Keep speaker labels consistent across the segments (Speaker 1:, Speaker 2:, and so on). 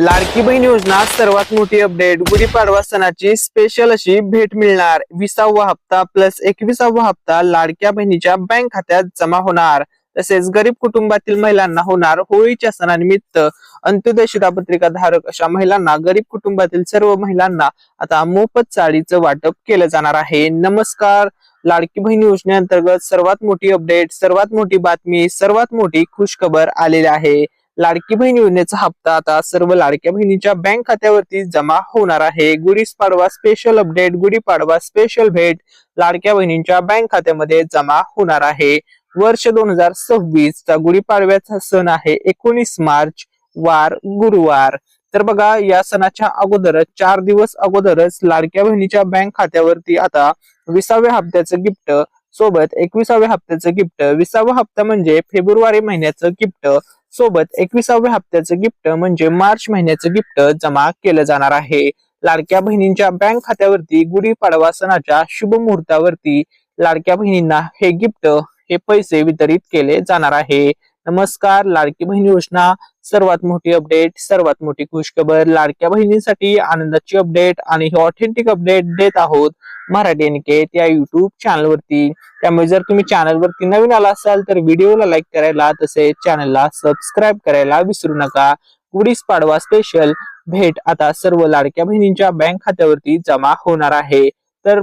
Speaker 1: लाडकी बहीण योजना सर्वात मोठी अपडेट. गुढीपाडवा सणाची स्पेशल अशी भेट मिळणार. 20वा हप्ता प्लस 21वा हप्ता लाडक्या बहिणीच्या बँक खात्यात जमा होणार. तसेच गरीब कुटुंबातील महिलांना होणार होळीच्या सणानिमित्त अंत्योदय शिधापत्रिका धारक अशा महिलांना, गरीब कुटुंबातील सर्व महिलांना आता मोफत साडीचं वाटप केलं जाणार आहे. नमस्कार. लाडकी बहीण योजनेअंतर्गत सर्वात मोठी अपडेट, सर्वात मोठी बातमी, सर्वात मोठी खुशखबर आलेली आहे. लाडकी बहीण योजनेचा हप्ता आता सर्व लाडक्या बहिणीच्या बँक खात्यावरती जमा होणार आहे. Gudi Padwa special update, Gudi Padwa special भेट लाडक्या बहिणींच्या बँक खात्यामध्ये जमा होणार आहे. वर्ष 2026 चा गुढीपाडव्याचा सण आहे. 19 मार्च वार गुरुवार. तर बघा, या सणाच्या अगोदरच 4 दिवस अगोदरच लाडक्या बहिणीच्या बँक खात्यावरती आता 20व्या हप्त्याचं गिफ्ट सोबत 21व्या हप्त्याचं गिफ्ट, 20वा हप्ता म्हणजे फेब्रुवारी महिन्याचं गिफ्ट सोबत 21व्या हप्त्याचं गिफ्ट म्हणजे मार्च महिन्याचं गिफ्ट जमा केलं जाणार आहे. लाडक्या बहिणींच्या बँक खात्यावरती गुढीपाडवा सणाच्या शुभ मुहूर्तावरती लाडक्या बहिणींना हे गिफ्ट, हे पैसे वितरित केले जाणार आहे. नमस्कार. लाडकी बहीण योजना सर्वात मोठी अपडेट, सर्वात मोठी खुशखबर. लाडक्या बहिणींसाठी आनंदाची अपडेट आणि ही ऑथेंटिक अपडेट देत आहोत मराठी अनिकेत या युट्यूब चॅनलवरती. त्यामुळे जर तुम्ही चॅनलवरती नवीन आला असाल तर व्हिडिओला लाईक करायला, तसेच चॅनलला सबस्क्राईब करायला विसरू नका. गुढीपाडवा स्पेशल भेट आता सर्व लाडक्या बहिणींच्या बँक खात्यावरती जमा होणार आहे. तर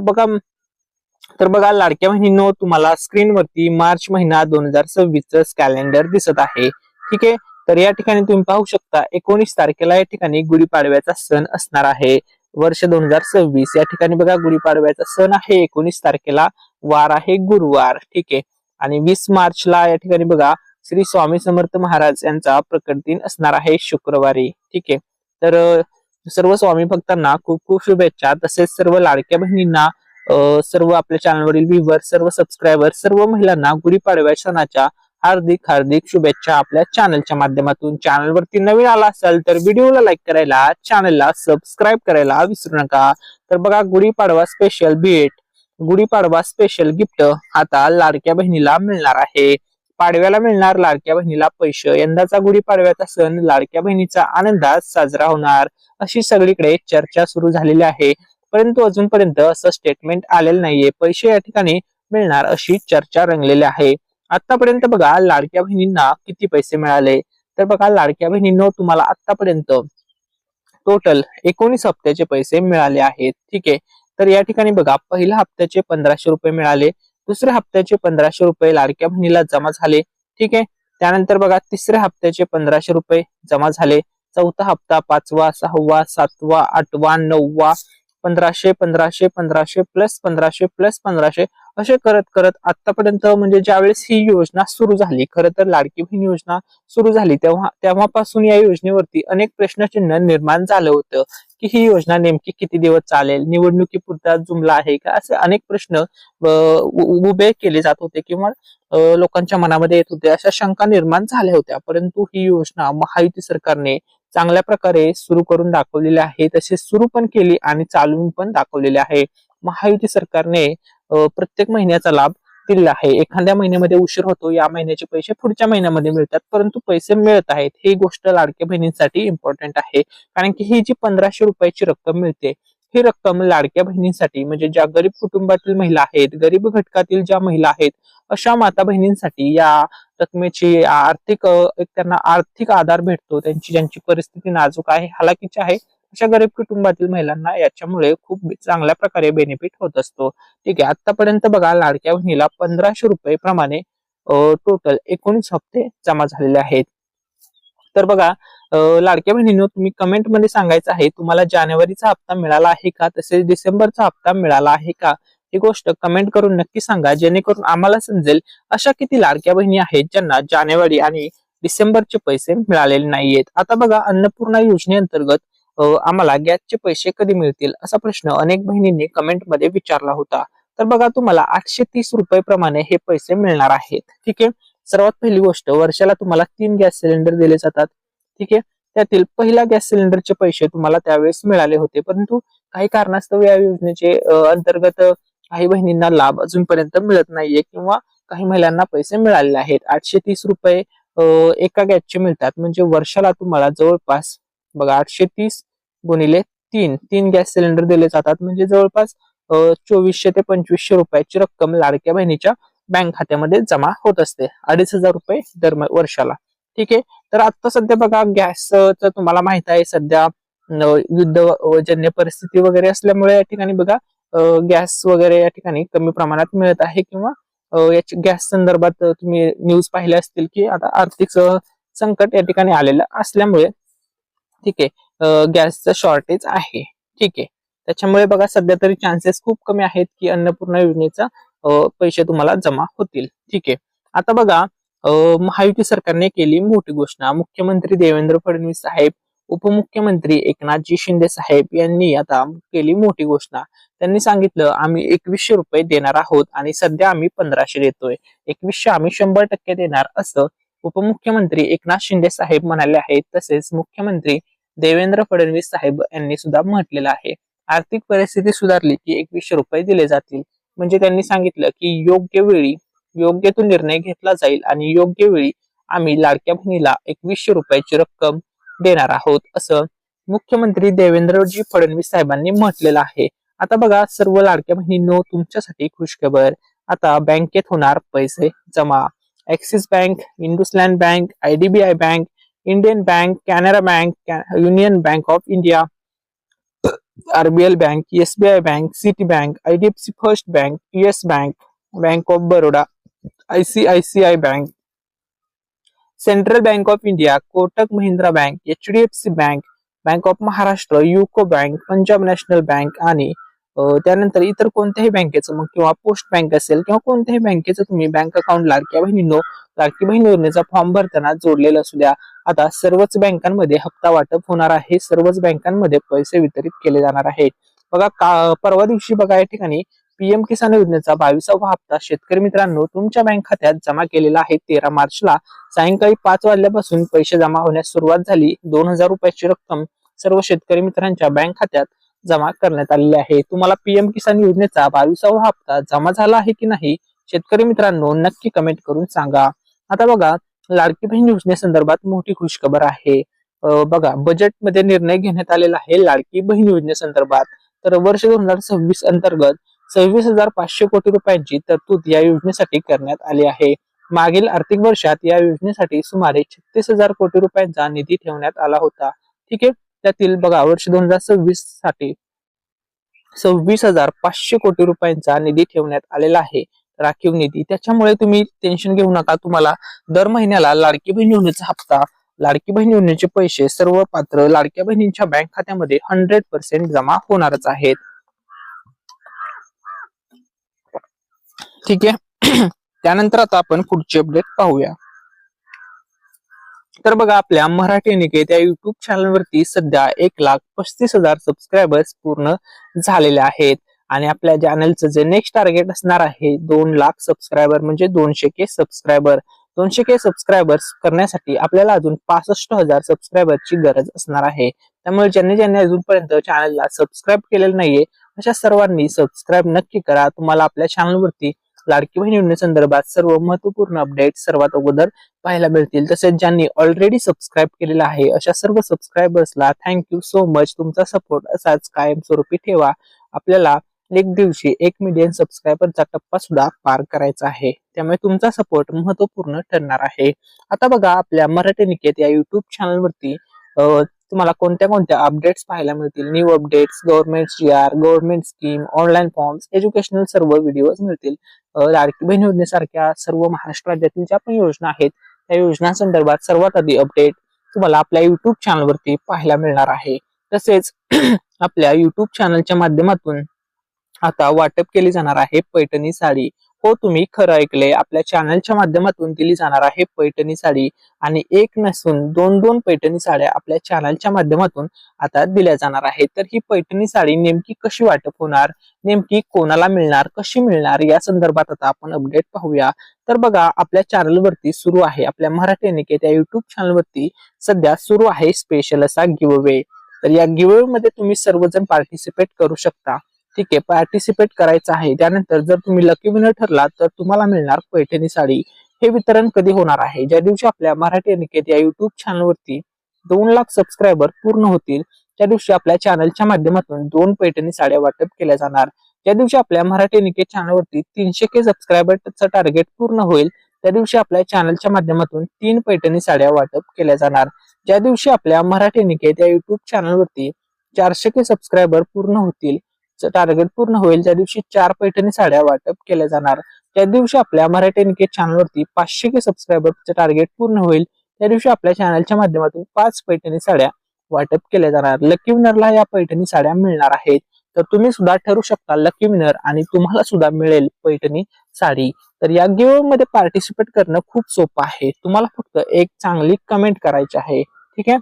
Speaker 1: बघा लाडक्या बहिणींनो, तुम्हाला स्क्रीनवरती मार्च महिना 2026 कॅलेंडर दिसत आहे. ठीक आहे. तर या ठिकाणी तुम्ही पाहू शकता 19 तारखेला या ठिकाणी गुढीपाडव्याचा सण असणार आहे. वर्ष 2026 या ठिकाणी बघा गुढीपाडव्याचा सण आहे. 19 तारखेला वार आहे गुरुवार. ठीक आहे. आणि 20 मार्चला या ठिकाणी बघा श्री स्वामी समर्थ महाराज यांचा प्रकट दिन असणार आहे शुक्रवारी. ठीक आहे. तर सर्व स्वामी भक्तांना खूप खूप शुभेच्छा. तसेच सर्व लाडक्या बहिणींना, सर्व आपल्या चॅनलवरील व्ह्यूवर, सर्व सबस्क्रायबर, सर्व महिलांना गुढीपाडव्या सणाच्या हार्दिक हार्दिक शुभेच्छा आपल्या चॅनलच्या माध्यमातून. चॅनलवरती नवीन आला असाल तर व्हिडिओला लाईक करायला, चॅनलला सबस्क्राईब करायला विसरू नका. तर बघा गुढीपाडवा स्पेशल भेट, गुढीपाडवा स्पेशल गिफ्ट आता लाडक्या बहिणीला मिळणार आहे. पाडव्याला मिळणार लाडक्या बहिणीला पैसे. यंदाचा गुढीपाडव्याचा सण लाडक्या बहिणीचा आनंदात साजरा होणार अशी सगळीकडे चर्चा सुरू झालेली आहे. परंतु अजूनपर्यंत असं स्टेटमेंट आलेलं नाहीये. पैसे या ठिकाणी मिळणार अशी चर्चा रंगलेली आहे. आतापर्यंत बघा लाडक्या बहिणींना किती पैसे मिळाले. तर बघा लाडक्या बहिणींनो, तुम्हाला आतापर्यंत टोटल 19 हप्त्याचे पैसे मिळाले आहेत. ठीक आहे. तर या ठिकाणी बघा पहिल्या हप्त्याचे 1500 रुपये मिळाले, दुसऱ्या हप्त्याचे 1500 रुपये लाडक्या बहिणीला जमा झाले. ठीक आहे. त्यानंतर बघा तिसऱ्या हप्त्याचे 1500 रुपये जमा झाले. चौथा हप्ता, 5वा, 6वा, 7वा, 8वा, 9वा, 1500 1500 1500 प्लस 1500 प्लस 1500 असे करत करत आतापर्यंत, म्हणजे ज्यावेळेस ही योजना सुरू झाली, खरं तर लाडकी बहीण योजना सुरू झाली तेव्हापासून या योजनेवरती अनेक प्रश्नचिन्ह निर्माण झालं होतं की ही योजना नेमकी किती दिवस चालेल, निवडणुकीपुरता जुमला आहे का, असे अनेक प्रश्न उभे केले जात होते किंवा लोकांच्या मनामध्ये येत होते, अशा शंका निर्माण झाल्या होत्या. परंतु ही योजना महायुती सरकारने चांगल्या प्रकारे सुरू करून दाखवलेली आहे. तसे सुरू पण केली आणि चालवून पण दाखवलेले आहे. महायुती सरकारने प्रत्येक महिन्याचा लाभ दिलेला आहे. एखाद्या महिन्यामध्ये उशीर होतो, या महिन्याचे पैसे पुढच्या महिन्यामध्ये मिळतात, परंतु पैसे मिळत आहेत. ही गोष्ट लाडक्या बहिणींसाठी इम्पॉर्टंट आहे. कारण की ही जी 1500 रुपयाची रक्कम मिळते, ही रक्कम लाडक्या बहिणींसाठी, म्हणजे ज्या गरीब कुटुंबातील महिला आहेत, गरीब घटकातील ज्या महिला आहेत, अशा माता बहिणींसाठी या रकमेची त्यांना आर्थिक आधार भेटतो. ज्यांची परिस्थिती नाजूक आहे, हालाकीची आहे, अशा गरीब कुटुंबातील महिलांना याच्यामुळे खूप चांगल्या प्रकारे बेनिफिट होत असतो. ठीक आहे. आतापर्यंत बघा लाडक्या बहिणीला 1500 रुपये प्रमाणे टोटल 19 हप्ते जमा झालेले आहेत. तर बघा लाडक्या बहिणींनो, तुम्ही कमेंट मध्ये सांगायचं आहे तुम्हाला जानेवारीचा हप्ता मिळाला आहे का, तसेच डिसेंबरचा हप्ता मिळाला आहे का, ही गोष्ट कमेंट करून नक्की सांगा, जेणेकरून आम्हाला समजेल अशा किती लाडक्या बहिणी आहेत ज्यांना जानेवारी आणि डिसेंबरचे पैसे मिळालेले नाहीयेत. आता बघा अन्नपूर्णा योजनेअंतर्गत आम्हाला गॅसचे पैसे कधी मिळतील असा प्रश्न अनेक बहिणींनी कमेंट मध्ये विचारला होता. तर बघा तुम्हाला 830 रुपये प्रमाणे हे पैसे मिळणार आहेत. ठीक आहे. सर्वात पहिली गोष्ट, वर्षाला तुम्हाला 3 गॅस सिलेंडर दिले जातात. ठीक आहे. त्यातील पहिल्या गॅस सिलेंडरचे पैसे तुम्हाला त्यावेळेस मिळाले होते, परंतु काही कारणास्तव या योजनेचे अंतर्गत काही बहिणींना लाभ अजूनपर्यंत मिळत नाहीये किंवा काही महिलांना पैसे मिळालेले आहेत. 830 रुपये एका गॅसचे मिळतात, म्हणजे वर्षाला तुम्हाला जवळपास बघा 830 गुणिले 3 गॅस सिलेंडर दिले जातात, म्हणजे जवळपास 2400 ते 2500 रुपयाची रक्कम लाडक्या बहिणीच्या बँक खात्यामध्ये जमा होत असते, 2500 रुपये दर वर्षाला. ठीक आहे. तर आता सध्या बघा गॅसचं तुम्हाला माहित आहे, सध्या युद्धजन्य परिस्थिती वगैरे असल्यामुळे या ठिकाणी बघा गॅस वगैरे या ठिकाणी कमी प्रमाणात मिळत आहे, किंवा याची गॅस संदर्भात तुम्ही न्यूज पाहिल्या असतील की आता आर्थिक संकट या ठिकाणी आलेलं असल्यामुळे ठीक आहे गॅसचं शॉर्टेज आहे. ठीक आहे. त्याच्यामुळे बघा सध्या तरी चान्सेस खूप कमी आहेत की अन्नपूर्णा योजनेचा पैसे तुम्हाला जमा होतील. ठीक आहे. आता बघा महायुती सरकारने केली मोठी घोषणा. मुख्यमंत्री देवेंद्र फडणवीस साहेब, उपमुख्यमंत्री एकनाथजी शिंदे साहेब यांनी आता केली मोठी घोषणा. त्यांनी सांगितलं आम्ही 2100 रुपये देणार आहोत आणि सध्या आम्ही 1500 देतोय. 2100 आम्ही 100% देणार असं उपमुख्यमंत्री एकनाथ शिंदे साहेब म्हणाले आहेत. तसेच मुख्यमंत्री देवेंद्र फडणवीस साहेब यांनी सुद्धा म्हटलेलं आहे आर्थिक परिस्थिती सुधारली की 2100 रुपये दिले जातील. म्हणजे त्यांनी सांगितलं की योग्य वेळी योग्य तो निर्णय घेतला जाईल आणि योग्य वेळी आम्ही लाडक्या बहिणीला 2100 रुपयाची रक्कम देणार आहोत असं मुख्यमंत्री देवेंद्रजी फडणवीस साहेबांनी म्हटलेलं आहे. आता बघा सर्व लाडक्या बहिणींनो, तुमच्यासाठी खुशखबर. आता बँकेत होणार पैसे जमा. Axis Bank, IndusInd Bank, IDBI Bank, Indian Bank, Canara Bank, Union Bank of India, RBL Bank, SBI Bank, Citi Bank, IDFC First Bank, Yes Bank, Bank of Baroda, ICICI Bank, Central Bank of India, Kotak Mahindra Bank, HDFC Bank, Bank of Maharashtra, UCO Bank, Punjab National Bank आणि त्यानंतर इतर कोणत्याही बँकेचं मग किंवा post bank असेल किंवा कोणत्याही बँकेचं तुम्ही बँक अकाउंट लाडक्या बहिणींनो लाडकी बहीण योजनेचा फॉर्म भरताना जोडलेला असू द्या. आता सर्वच बँकांमध्ये हप्ता वाटप होणार आहे, सर्वच बँकांमध्ये पैसे वितरित केले जाणार आहेत. बघा परवा दिवशी बघा या ठिकाणी PM किसान योजनेचा 22वा हप्ता शेतकरी मित्रांनो तुमच्या बँक खात्यात जमा केलेला आहे. 13 मार्चला सायंकाळी 5 वाजल्यापासून पैसे जमा होण्यास सुरुवात झाली. 2000 रुपयाची रक्कम सर्व शेतकरी मित्रांच्या बँक खात्यात जमा करण्यात आलेले आहे. तुम्हाला PM किसान योजनेचा 22वा हप्ता जमा झाला आहे की नाही शेतकरी मित्रांनो नक्की कमेंट करून सांगा. आता बघा लाडकी बहीण योजनेसंदर्भात मोठी खुशखबर आहे. बघा बजेटमध्ये निर्णय घेण्यात आलेला आहे लाडकी बहीण योजनेसंदर्भात. तर वर्ष 2026 अंतर्गत 26,500 कोटी रुपयांची तरतूद या योजनेसाठी करण्यात आली आहे. मागील आर्थिक वर्षात या योजनेसाठी सुमारे 36,000 कोटी रुपयांचा निधी ठेवण्यात आला होता. ठीक आहे. त्यातील बघा वर्ष 2026 साठी 26,500 कोटी रुपयांचा निधी ठेवण्यात आलेला आहे, राखीव निधी. त्याच्यामुळे तुम्ही टेन्शन घेऊ नका. तुम्हाला दर महिन्याला लाडकी बहीण योजनेचा हप्ता, लाडकी बहीण योजनेचे पैसे सर्व पात्र लाडक्या बहिणींच्या बँक खात्यामध्ये 100% जमा होणारच आहेत. ठीक आहे. त्यानंतर आता आपण पुढचे अपडेट पाहूया. तर बघा आपल्या मराठी निकेत या युट्यूब चॅनलवरती सध्या 1,35,000 सबस्क्रायबर्स पूर्ण झालेले आहेत आणि आपल्या चॅनलचं जे नेक्स्ट टार्गेट असणार आहे 2 लाख सबस्क्रायबर म्हणजे 200K सबस्क्रायबर. 200K सबस्क्रायबर्स करण्यासाठी आपल्याला अजून 65,000 सबस्क्रायबरची गरज असणार आहे. त्यामुळे ज्यांनी अजूनपर्यंत चॅनलला सबस्क्राईब केलेलं नाहीये अशा सर्वांनी सबस्क्राईब नक्की करा. तुम्हाला आपल्या चॅनलवरती लाडकी बहीण योजनेसंदर्भात सर्व महत्वपूर्ण अपडेट सर्वात अगोदर पाहायला मिळतील. तसेच ज्यांनी ऑलरेडी सबस्क्राईब केलेला आहे अशा सर्व सबस्क्रायबर्सला थँक्यू सो मच. तुमचा सपोर्ट असाच कायमस्वरूपी ठेवा. आपल्याला एक दिवशी 1 मिलियन सबस्क्रायबरचा टप्पा सुद्धा पार करायचा आहे, त्यामुळे तुमचा सपोर्ट महत्वपूर्ण ठरणार आहे. आता बघा आपल्या मराठी निकेत या युट्यूब चॅनलवरती तुम्हाला कोणत्या अपडेट्स पाहायला मिळतील. New updates, government GR, government scheme, online forms, educational सर्व व्हिडिओज मिळतील. लाडकी बहीण योजनेसारख्या सर्व महाराष्ट्र राज्यातील ज्या पण योजना आहेत त्या योजनांसंदर्भात सर्वात आधी अपडेट तुम्हाला आपल्या युट्यूब चॅनलवरती पाहायला मिळणार आहे. तसेच आपल्या युट्यूब चॅनलच्या माध्यमातून आता वाटप केली जाणार आहे पैठणी साडी. हो तुम्ही खरं ऐकले, आपल्या चॅनलच्या माध्यमातून दिली जाणार आहे पैठणी साडी आणि एक नसून 2 पैठणी साड्या आपल्या चॅनलच्या माध्यमातून आता दिल्या जाणार आहेत. तर ही पैठणी साडी नेमकी कशी वाटप होणार, नेमकी कोणाला मिळणार, कशी मिळणार या संदर्भात आता आपण अपडेट पाहूया. तर बघा आपल्या चॅनलवरती सुरू आहे, आपल्या मराठी निकेत या युट्यूब चॅनलवरती सध्या सुरू आहे स्पेशल असा गिव्हअवे. तर या गिव्हअवे मध्ये तुम्ही सर्वजण पार्टिसिपेट करू शकता. ठीक आहे, पार्टिसिपेट करायचं आहे. त्यानंतर जर तुम्ही लकी विनर ठरला तर तुम्हाला मिळणार पैठणी साडी. हे वितरण कधी होणार आहे, ज्या दिवशी आपल्या मराठी निकेत या युट्यूब चॅनलवरती 2 लाख सबस्क्रायबर पूर्ण होतील त्या दिवशी आपल्या चॅनलच्या माध्यमातून 2 पैठणी साड्या वाटप केल्या जाणार. ज्या दिवशी आपल्या मराठी निकेत चॅनलवरती 300K सबस्क्रायबरचं टार्गेट पूर्ण होईल त्या दिवशी आपल्या चॅनलच्या माध्यमातून 3 पैठणी साड्या वाटप केल्या जाणार. ज्या दिवशी आपल्या मराठी निकेत या युट्यूब चॅनलवरती 400K सबस्क्रायबर पूर्ण होतील, टार्गेट पूर्ण होईल त्या दिवशी 4 पैठणी साड्या वाटप केल्या जाणार. त्या दिवशी आपल्या मराठी निकेत चॅनलवरती 500K सबस्क्रायबरचं टार्गेट पूर्ण होईल त्या दिवशी आपल्या चॅनलच्या माध्यमातून 5 पैठणी साड्या वाटप केल्या जाणार. लकी विनरला या पैठणी साड्या मिळणार आहेत. तर तुम्ही सुद्धा ठरू शकता लकी विनर आणि तुम्हाला सुद्धा मिळेल पैठणी साडी. तर या गिव्ह मध्ये पार्टिसिपेट करणं खूप सोपं आहे. तुम्हाला फक्त एक चांगली कमेंट करायची आहे. ठीक आहे,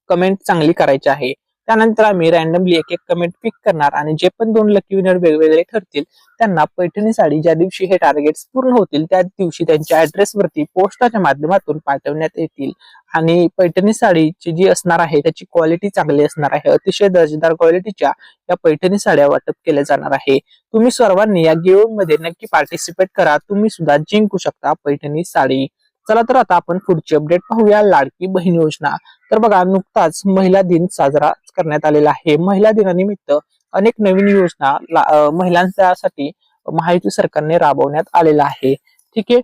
Speaker 1: कमेंट चांगली करायची आहे. त्यानंतर आम्ही रॅन्डमली एक एक कमेंट पिक करणार आणि जे पण 2 लकी विनर वेगवेगळे ठरतील त्यांना पैठणी साडी ज्या दिवशी हे टार्गेट्स पूर्ण होतील त्या दिवशी त्यांच्या ऍड्रेस वरती पोस्टाच्या माध्यमातून पाठवण्यात येतील. आणि पैठणी साडीची जी असणार आहे त्याची क्वालिटी चांगली असणार आहे. अतिशय दर्जेदार क्वालिटीच्या या पैठणी साड्या वाटप केल्या जाणार आहे. तुम्ही सर्वांनी या गिव्ह मध्ये नक्की पार्टिसिपेट करा. तुम्ही सुद्धा जिंकू शकता पैठणी साडी. चला तर आता आपण पुढची अपडेट पाहूया. लाडकी बहीण योजना. तर बघा, नुकताच महिला दिन साजरा करण्यात आलेला आहे. महिला दिनानिमित्त अनेक नवीन योजना महिलांसाठी महायुती सरकारने राबवण्यात आलेला आहे. ठीक आहे,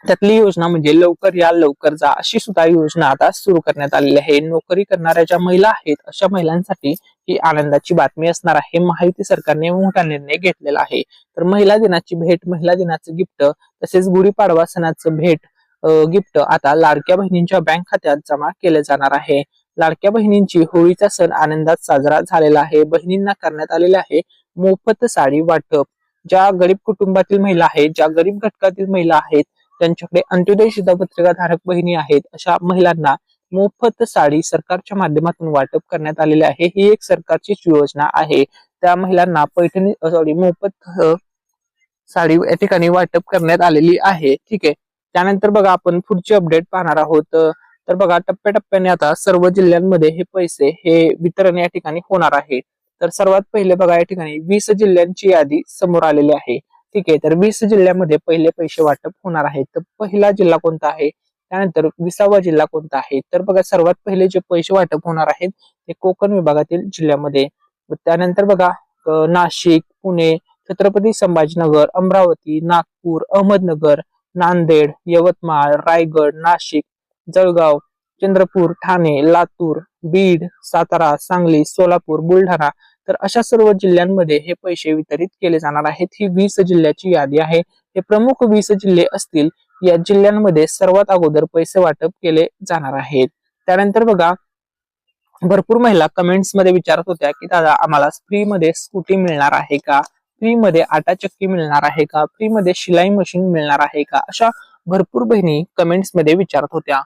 Speaker 1: त्यातली योजना म्हणजे लवकर या लवकर जा अशी सुद्धा योजना आता सुरू करण्यात आलेली आहे. नोकरी करणाऱ्या ज्या महिला आहेत अशा महिलांसाठी ही आनंदाची बातमी असणार आहे. महायुती सरकारने मोठा निर्णय घेतलेला आहे. तर महिला दिनाची भेट, महिला दिनाचं गिफ्ट तसेच गुढीपाडवा सणाचं भेट गिफ्ट आता लाडक्या बहिणींच्या बँक खात्यात जमा केले जाणार आहे. लाडक्या बहिणींची होळीचा सण आनंदात साजरा झालेला आहे. बहिणींना करण्यात आलेले आहे मोफत साडी वाटप. ज्या गरीब कुटुंबातील महिला आहेत, ज्या गरीब घटकातील महिला आहेत, त्यांच्याकडे अंत्योदय शिधापत्रिका धारक बहिणी आहेत अशा महिलांना मोफत साडी सरकारच्या माध्यमातून वाटप करण्यात आलेले आहे. ही एक सरकारचीच योजना आहे. त्या महिलांना पैठणी मोफत साडी या ठिकाणी वाटप करण्यात आलेली आहे. ठीक आहे, त्यानंतर बघा आपण पुढची अपडेट पाहणार आहोत. तर बघा, टप्प्याटप्प्याने आता सर्व जिल्ह्यांमध्ये हे पैसे हे वितरण या ठिकाणी होणार आहे. तर सर्वात पहिले बघा या ठिकाणी 20 जिल्ह्यांची यादी समोर आलेली आहे. ठीक आहे, तर 20 जिल्ह्यामध्ये पहिले पैसे वाटप होणार आहे. तर पहिला जिल्हा कोणता आहे, त्यानंतर 20वा जिल्हा कोणता आहे. तर बघा, सर्वात पहिले जे पैसे वाटप होणार आहेत ते कोकण विभागातील जिल्ह्यामध्ये. त्यानंतर बघा नाशिक, पुणे, छत्रपती संभाजीनगर, अमरावती, नागपूर, अहमदनगर, नांदेड, यवतमाळ, रायगड, नाशिक, जळगाव, चंद्रपूर, ठाणे, लातूर, बीड, सातारा, सांगली, सोलापूर, बुलढाणा. तर अशा सर्व जिल्ह्यांमध्ये हे पैसे वितरित केले जाणार आहेत. ही 20 जिल्ह्याची यादी आहे. हे प्रमुख 20 जिल्हे असतील. या जिल्ह्यांमध्ये सर्वात अगोदर पैसे वाटप केले जाणार आहेत. त्यानंतर बघा, भरपूर महिला कमेंट्स मध्ये विचारत होत्या की दादा आम्हाला फ्री मध्ये स्कूटी मिळणार आहे का, फ्री मध्ये आटा चक्की मिळणार आहे का, फ्री मध्ये शिलाई मशीन मिळणार आहे का, अशा भरपूर बहिणी कमेंट्स मध्ये विचारत होत्या.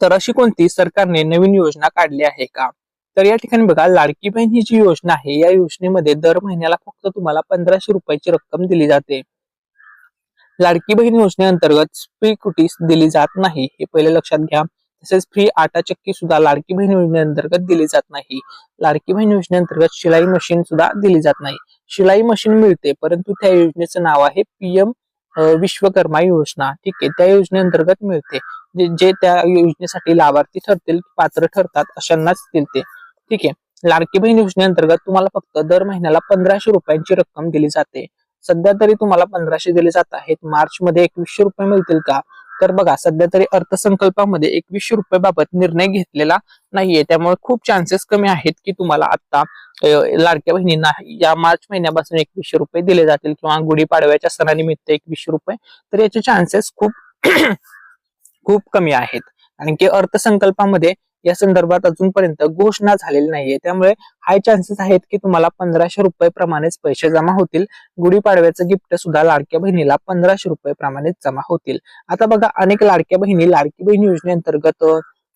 Speaker 1: तर अशी कोणती सरकारने नवीन योजना काढली आहे का. तर या ठिकाणी बघा, लाडकी बहीण ही जी योजना आहे या योजनेमध्ये दर महिन्याला फक्त तुम्हाला 1500 रुपयाची रक्कम दिली जाते. लाडकी बहीण योजनेअंतर्गत फ्री कुटीस दिली जात नाही, हे पहिले लक्षात घ्या. तसेच फ्री आटा चक्की सुद्धा लाडकी बहीण योजनेअंतर्गत दिली जात नाही. लाडकी बहीण योजनेअंतर्गत शिलाई मशीन सुद्धा दिली जात नाही. शिलाई मशीन मिळते परंतु त्या योजनेचं नाव आहे PM विश्वकर्मा योजना. ठीक आहे, त्या योजनेअंतर्गत मिळते. जे त्या योजनेसाठी लाभार्थी ठरतील, पात्र ठरतात अशांनाच मिळते. ठीक आहे, लाडकी बहीण योजनेअंतर्गत तुम्हाला फक्त दर महिन्याला 1500 रुपयांची रक्कम दिली जाते. सध्या तरी तुम्हाला 1500 दिले जात आहेत. मार्च मध्ये 2100 रुपये मिळतील का. तर बघा, सध्या तरी अर्थसंकल्पामध्ये 2100 रुपये बाबत निर्णय घेतलेला नाहीये. त्यामुळे खूप चान्सेस कमी आहेत की तुम्हाला आता लाडक्या बहिणींना या मार्च महिन्यापासून 2100 रुपये दिले जातील किंवा गुढीपाडव्याच्या सणानिमित्त 2100 रुपये. तर याचे चान्सेस खूप खूप कमी आहेत. कारण की अर्थसंकल्पामध्ये या संदर्भात अजूनपर्यंत घोषणा झालेली नाहीये. त्यामुळे हाय चान्सेस आहेत की तुम्हाला 1500 रुपये प्रमाणेच पैसे जमा होतील. गुढीपाडव्याचं गिफ्ट सुद्धा लाडक्या बहिणीला 1500 रुपये प्रमाणेच जमा होतील. आता बघा, अनेक लाडक्या बहिणी लाडकी बहीण योजनेअंतर्गत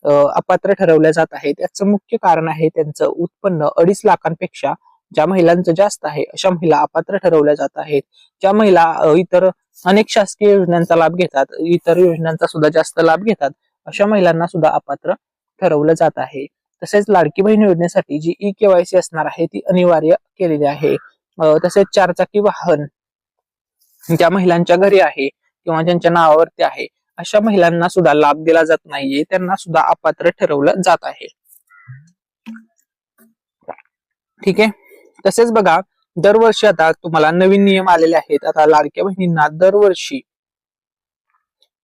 Speaker 1: अपात्र ठरवल्या जात आहेत. याचं मुख्य कारण आहे त्यांचं उत्पन्न 2.5 लाखांपेक्षा ज्या महिलांचं जास्त आहे अशा महिला अपात्र ठरवल्या जात आहेत. ज्या महिला इतर अनेक शासकीय योजनांचा लाभ घेतात, इतर योजनांचा सुद्धा जास्त लाभ घेतात, अशा महिलांना सुद्धा अपात्र ठरवलं जात आहे. तसेच लाडकी बहीण योजनेसाठी जी eKYC असणार आहे ती अनिवार्य केलेली आहे. तसेच 4 चाकी वाहन ज्या महिलांच्या घरी आहे किंवा ज्यांच्या नावावरती आहे अशा महिलांना सुद्धा लाभ दिला जात नाहीये, त्यांना सुद्धा अपात्र ठरवलं जात आहे. ठीक आहे. तसेच बघा, दरवर्षी आता तुम्हाला नवीन नियम आलेले आहेत. आता लाडक्या बहिणींना दरवर्षी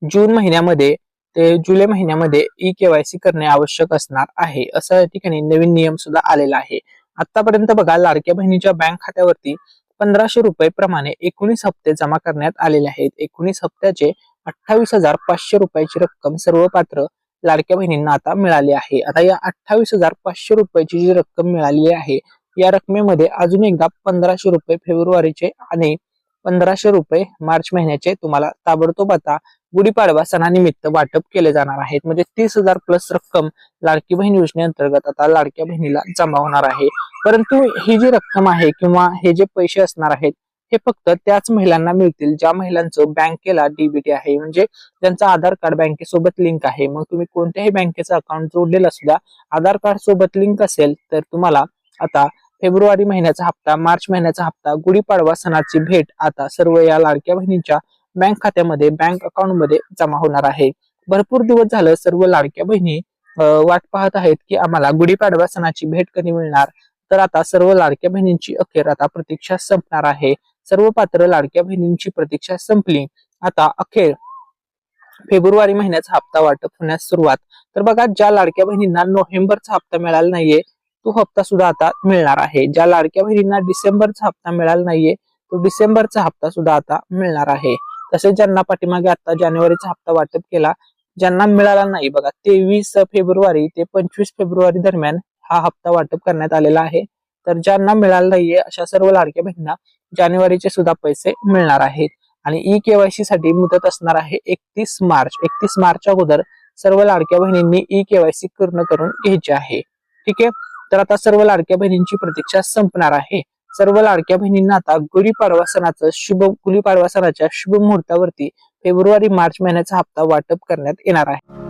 Speaker 1: जून महिन्यामध्ये ते जुलै महिन्यामध्ये ई-केवायसी करणे आवश्यक असणार आहे, असं या ठिकाणी नवीन नियम सुद्धा आलेला आहे. आतापर्यंत बघा, लाडक्या बहिणीच्या बँक खात्यावरती 1500 रुपये प्रमाणे 19 हप्ते जमा करण्यात आलेले आहेत. 19 हप्त्याचे 28,500 रुपयाची रक्कम सर्व पात्र लाडक्या बहिणींना आता मिळाली आहे. आता या 28,500 रुपयाची जी रक्कम मिळालेली आहे, या रकमेमध्ये अजून एकदा 1500 रुपये फेब्रुवारीचे आणि 1500 रुपये मार्च महिन्याचे तुम्हाला ताबडतोब आता गुढीपाडवा सणानिमित्त वाटप केले जाणार आहेत. म्हणजे 30,000 प्लस रक्कम लाडकी बहीण योजनेअंतर्गत आता लाडक्या बहिणीला जमा होणार आहे. परंतु ही जी रक्कम आहे किंवा हे जे पैसे असणार आहेत, हे फक्त त्याच महिलांना मिळतील ज्या महिलांचं बँकेला डीबीटी आहे, म्हणजे ज्यांचं आधार कार्ड बँकेसोबत लिंक आहे. मग तुम्ही कोणत्याही बँकेचं अकाउंट जोडलेलं असू द्या, आधार कार्ड सोबत लिंक असेल तर तुम्हाला आता फेब्रुवारी महिन्याचा हप्ता, मार्च महिन्याचा हप्ता, गुढीपाडवा सणाची भेट आता सर्व या लाडक्या बहिणींच्या बँक खात्यामध्ये, बँक अकाउंट मध्ये जमा होणार आहे. भरपूर दिवस झालं सर्व लाडक्या बहिणी वाट पाहत आहेत की आम्हाला गुढीपाडवा सणाची भेट कधी मिळणार. तर आता सर्व लाडक्या बहिणींची अखेर आता प्रतीक्षा संपणार आहे. सर्व पात्र लाडक्या बहिणींची प्रतीक्षा संपली. आता अखेर फेब्रुवारी महिन्याचा हप्ता वाटप होण्यास सुरुवात. तर बघा, ज्या लाडक्या बहिणींना नोव्हेंबरचा हप्ता मिळाला नाहीये, तो हप्ता सुद्धा आता मिळणार आहे. ज्या लाडक्या बहिणींना डिसेंबरचा हप्ता मिळाला नाहीये, तो डिसेंबरचा हप्ता सुद्धा आता मिळणार आहे. तसेच ज्यांना पाठीमागे आता जानेवारीचा हप्ता वाटप केला, ज्यांना मिळाला नाही, बघा 23 फेब्रुवारी ते 25 फेब्रुवारी दरम्यान हा हप्ता वाटप करण्यात आलेला आहे. तर ज्यांना मिळाला नाहीये अशा सर्व लाडक्या बहिणींना जानेवारीचे सुद्धा पैसे मिळणार आहेत. आणि ई-केवायसी साठी मुदत असणार आहे 31 मार्च. 31 मार्च अगोदर सर्व लाडक्या बहिणींनी ई-केवायसी पूर्ण करून घ्यायची आहे. ठीक आहे. तर आता सर्व लाडक्या बहिणींची प्रतीक्षा संपणार आहे. सर्व लाडक्या बहिणींना आता गुढीपाडवा सणाच्या शुभ मुहूर्तावरती फेब्रुवारी मार्च महिन्याचा हप्ता वाटप करण्यात येणार आहे.